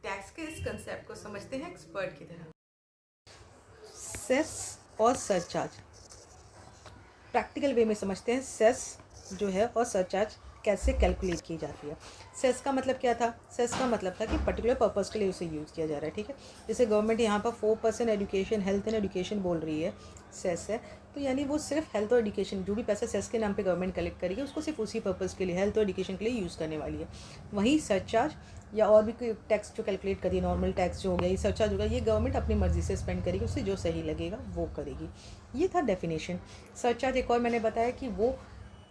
Tax के इस concept को समझते हैं एक्सपर्ट की तरह। सेस और सरचार्ज प्रैक्टिकल वे में समझते हैं। सेस जो है और सरचार्ज कैसे कैलकुलेट की जाती है। सेस का मतलब क्या था? सेस का मतलब था कि पर्टिकुलर पर्पस के लिए उसे यूज़ किया जा रहा है, ठीक है। जैसे गवर्नमेंट यहाँ पर 4% एजुकेशन, हेल्थ एंड एजुकेशन बोल रही है, सेस है, तो यानी वो सिर्फ हेल्थ और एजुकेशन, जो भी पैसा सेस के नाम पे गवर्नमेंट कलेक्ट करेगी उसको सिर्फ उसी पर्पज़ के लिए, हेल्थ और एजुकेशन के लिए यूज़ करने वाली है। वहीं सरचार्ज या और भी कोई टैक्स जो कैलकुलेट करिए, नॉर्मल टैक्स जो हो गया, ये सरचार्ज होगा, ये गवर्नमेंट अपनी मर्जी से स्पेंड करेगी, उससे जो सही लगेगा वो करेगी। ये था डेफिनेशन। सरचार्ज एक और मैंने बताया कि वो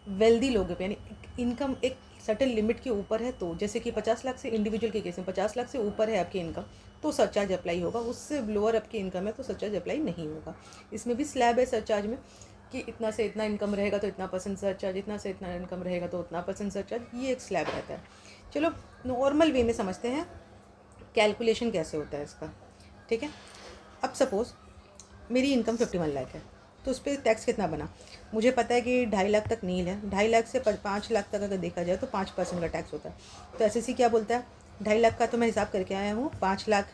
वेल्दी लोगों पे, यानी इनकम एक सर्टेन लिमिट के ऊपर है, तो जैसे कि 50 लाख से इंडिविजुअल के केस में 50 लाख से ऊपर है आपकी इनकम तो सरचार्ज अप्लाई होगा, उससे लोअर आपकी इनकम है तो सरचार्ज अप्लाई नहीं होगा। इसमें भी स्लैब है सरचार्ज में कि इतना से इतना इनकम रहेगा तो इतना % सरचार्ज, इतना से इतना इनकम रहेगा तो उतना % सरचार्ज, ये एक स्लैब रहता है। चलो नॉर्मल वे में समझते हैं कैलकुलेशन कैसे होता है इसका, ठीक है। अब सपोज़ मेरी इनकम 51 लाख है, तो उस पर टैक्स कितना बना? मुझे पता है कि 2.5 लाख तक नील है, 2.5 लाख से 5 लाख तक अगर देखा जाए तो 5% का टैक्स होता है। तो एसएससी क्या बोलता है? 2.5 लाख का तो मैं हिसाब करके आया हूँ, 5 लाख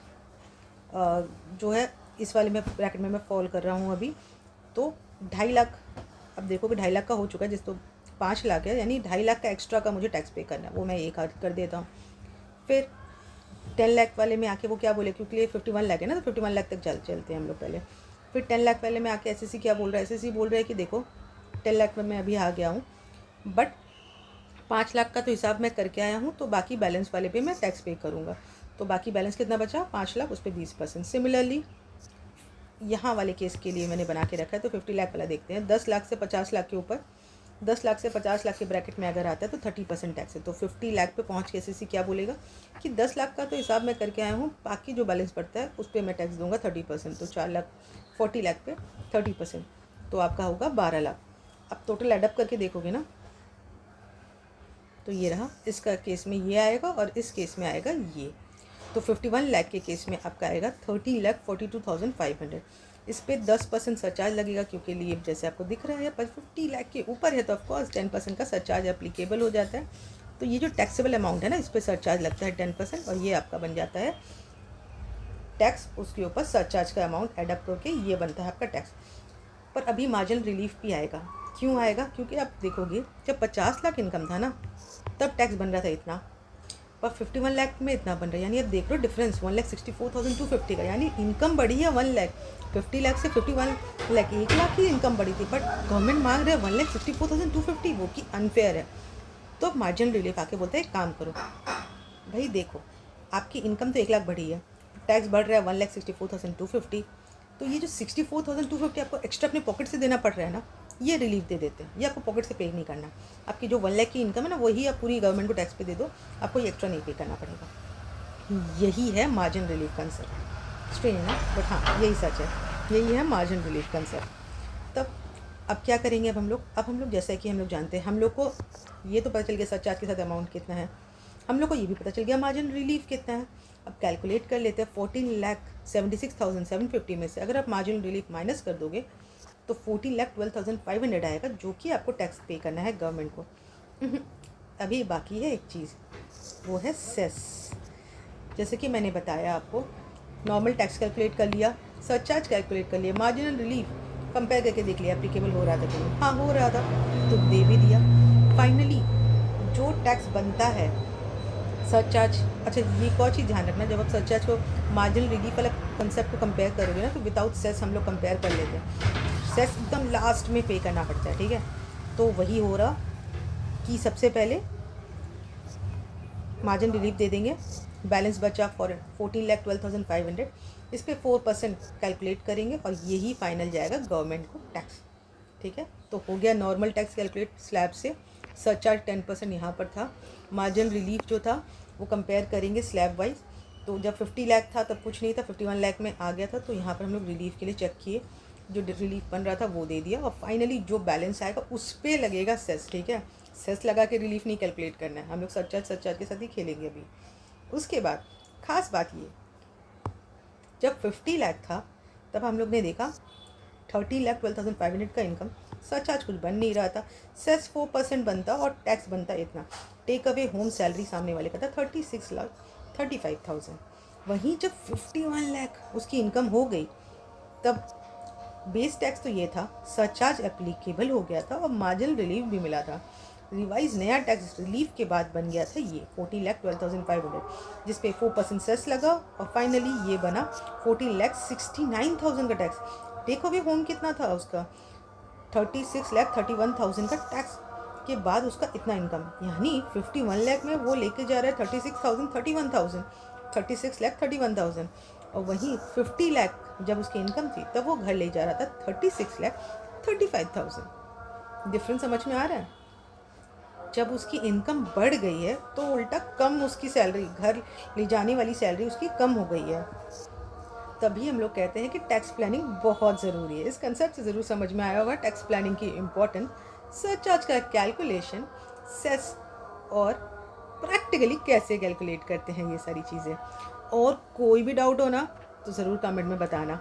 जो है इस वाले में ब्रैकेट में मैं फॉल कर रहा हूँ अभी, तो 2.5 लाख, अब देखो कि 2.5 लाख का हो चुका है, जिस तो 5 लाख है, यानी 2.5 लाख का एक्स्ट्रा का मुझे टैक्स पे करना है, वो मैं एक कर देता हूँ। फिर 10 लाख वाले में आके वो क्या बोले, क्योंकि ये 51 लाख है ना, तो 51 लाख तक चलते हैं हम लोग पहले। फिर 10 लाख वाले में आके एसएससी क्या बोल रहा है? एसएससी बोल रहा है कि देखो 10 लाख में मैं अभी आ गया हूँ, बट 5 लाख का तो हिसाब मैं करके आया हूँ, तो बाकी बैलेंस वाले पे मैं टैक्स पे करूँगा। तो बाकी बैलेंस कितना बचा? 5 लाख, उस पर 20%। सिमिलरली यहाँ वाले केस के लिए मैंने बना के रखा है, तो 50 लाख वाला देखते हैं। 10 लाख से 50 लाख के ऊपर, 10 लाख से 50 लाख के ब्रैकेट में अगर आता है तो 30% टैक्स है। तो 50 लाख पे पहुँच के एसएससी क्या बोलेगा कि 10 लाख का तो हिसाब मैं करके आया हूँ, बाकी जो बैलेंस पड़ता है उस पर मैं टैक्स दूंगा 30%। तो 40 लाख पे 30%, तो आपका होगा 12 लाख। अब टोटल एडअप करके देखोगे ना, तो ये रहा, इसका केस में ये आएगा और इस केस में आएगा ये। तो 51 लाख के केस में आपका आएगा 30,42,500। इस पर 10% सरचार्ज लगेगा, क्योंकि लिए जैसे आपको दिख रहा है पर 50 लाख के ऊपर है तो ऑफकोर्स 10% का सरचार्ज अप्लीकेबल हो जाता है। तो ये जो टैक्सेबल अमाउंट है ना, इस पर सरचार्ज लगता है 10%, और ये आपका बन जाता है टैक्स, उसके ऊपर सरचार्ज का अमाउंट एडअप करके ये बनता है आपका टैक्स। पर अभी मार्जिनल रिलीफ भी आएगा। क्यों आएगा? क्योंकि आप देखोगे जब 50 लाख इनकम था ना, तब टैक्स बन रहा था इतना, पर 51 लाख में इतना बन रहा है, यानी अब देख लो डिफरेंस 1,64,250 का, यानी इनकम बढ़ी है 1 लाख। 50 लाख से 51 लाख, 1 लाख की इनकम बढ़ी थी, बट गवर्नमेंट मांग रहे हैं 1,64,250, वो कि अनफेयर है। तो मार्जिनल रिलीफ आके बोलते हैं एक काम करो भाई, देखो आपकी इनकम तो 1 लाख बढ़ी है, टैक्स बढ़ रहा है 1,64,250, तो ये जो 64,250 आपको एक्स्ट्रा अपने पॉकेट से देना पड़ रहा है ना, ये रिलीफ दे देते हैं। ये आपको पॉकेट से पे नहीं करना, आपकी जो 1 लाख की इनकम है ना, वही आप पूरी गवर्नमेंट को टैक्स पे दे दो, आपको ये एक्स्ट्रा नहीं पे करना पड़ेगा। यही है मार्जिन रिलीफ कंसेप्ट। स्ट्रेंज है ना, बट हाँ यही सच है, यही है मार्जिन रिलीफ कंसेप्ट। तब अब क्या करेंगे? अब हम लोग जैसा कि हम लोग जानते हैं, हम लोग को ये तो पता चल गया सरचार्ज के साथ अमाउंट कितना है, हम लोग को ये भी पता चल गया मार्जिन रिलीफ कितना है। अब कैलकुलेट कर लेते हैं। 14,76,750 में से अगर आप मार्जिन रिलीफ माइनस कर दोगे तो 14,12,500 आएगा, जो कि आपको टैक्स पे करना है गवर्नमेंट को। अभी बाकी है एक चीज़, वो है सेस। जैसे कि मैंने बताया आपको, नॉर्मल टैक्स कैलकुलेट कर लिया, सरचार्ज कैलकुलेट कर लिया, मार्जिनल रिलीफ कंपेयर करके देख लिया एप्लीकेबल हो रहा था कि नहीं, हाँ हो रहा था तो दे भी दिया। फाइनली जो टैक्स बनता है सरचार्ज, अच्छा ये एक और चीज़ ध्यान रखना, जब आप सरचार्ज को मार्जिनल रिलीफ वाला कंसेप्ट को कंपेयर करोगे ना, तो विदाउट सेस हम लोग कंपेयर कर लेते हैं। सेस एकदम लास्ट में पे करना पड़ता है, ठीक है। तो वही हो रहा कि सबसे पहले मार्जिन रिलीफ दे देंगे, बैलेंस बचा 14,12,500, इस पर 4% कैलकुलेट करेंगे और यही फाइनल जाएगा गवर्नमेंट को टैक्स, ठीक है। तो हो गया नॉर्मल टैक्स कैलकुलेट स्लैब से, सरचार्ज 10% यहाँ पर था, मार्जिन रिलीफ जो था वो कंपेयर करेंगे स्लैब वाइज। तो जब 50 लाख था तब कुछ नहीं था, 51 लाख में आ गया था, तो यहाँ पर हम लोग रिलीफ के लिए चेक किए, जो रिलीफ बन रहा था वो दे दिया, और फाइनली जो बैलेंस आएगा उस पर लगेगा सेस, ठीक है। सेस लगा के रिलीफ नहीं कैलकुलेट करना है, हम लोग सरचार्ज के साथ ही खेलेंगे अभी। उसके बाद खास बात ये, जब 50 लाख था तब हम लोग ने देखा 30,12,500 का इनकम, सरचार्ज कुछ बन नहीं रहा था, सेस 4% बनता और टैक्स बनता इतना। टेक अवे होम सैलरी सामने वाले का था 36,35,000, वहीं जब 51 लाख उसकी इनकम हो गई तब बेस टैक्स तो ये था, सरचार्ज एप्लीकेबल हो गया था और मार्जिनल रिलीफ भी मिला था। रिवाइज नया टैक्स रिलीफ के बाद बन गया था ये 40,12,500, जिस पे 4% सेस लगा और फाइनली ये बना 40,69,000 का टैक्स। देखो भी होम कितना था उसका, 36,31,000 का टैक्स के बाद उसका इतना इनकम, यानी 51 लाख में वो लेके जा रहा है 36,31,000 और वहीं 50 लाख जब उसकी इनकम थी तब वो घर ले जा रहा था 36,35,000। डिफरेंस समझ में आ रहा है? जब उसकी इनकम बढ़ गई है तो उल्टा कम उसकी सैलरी, घर ले जाने वाली सैलरी उसकी कम हो गई है। तभी हम लोग कहते हैं कि टैक्स प्लानिंग बहुत ज़रूरी है। इस कंसेप्ट से ज़रूर समझ में आया होगा टैक्स प्लानिंग की इम्पोर्टेंस, सरचार्ज का कैलकुलेशन, सेस और प्रैक्टिकली कैसे कैलकुलेट करते हैं ये सारी चीज़ें। और कोई भी डाउट हो ना तो ज़रूर कमेंट में बताना।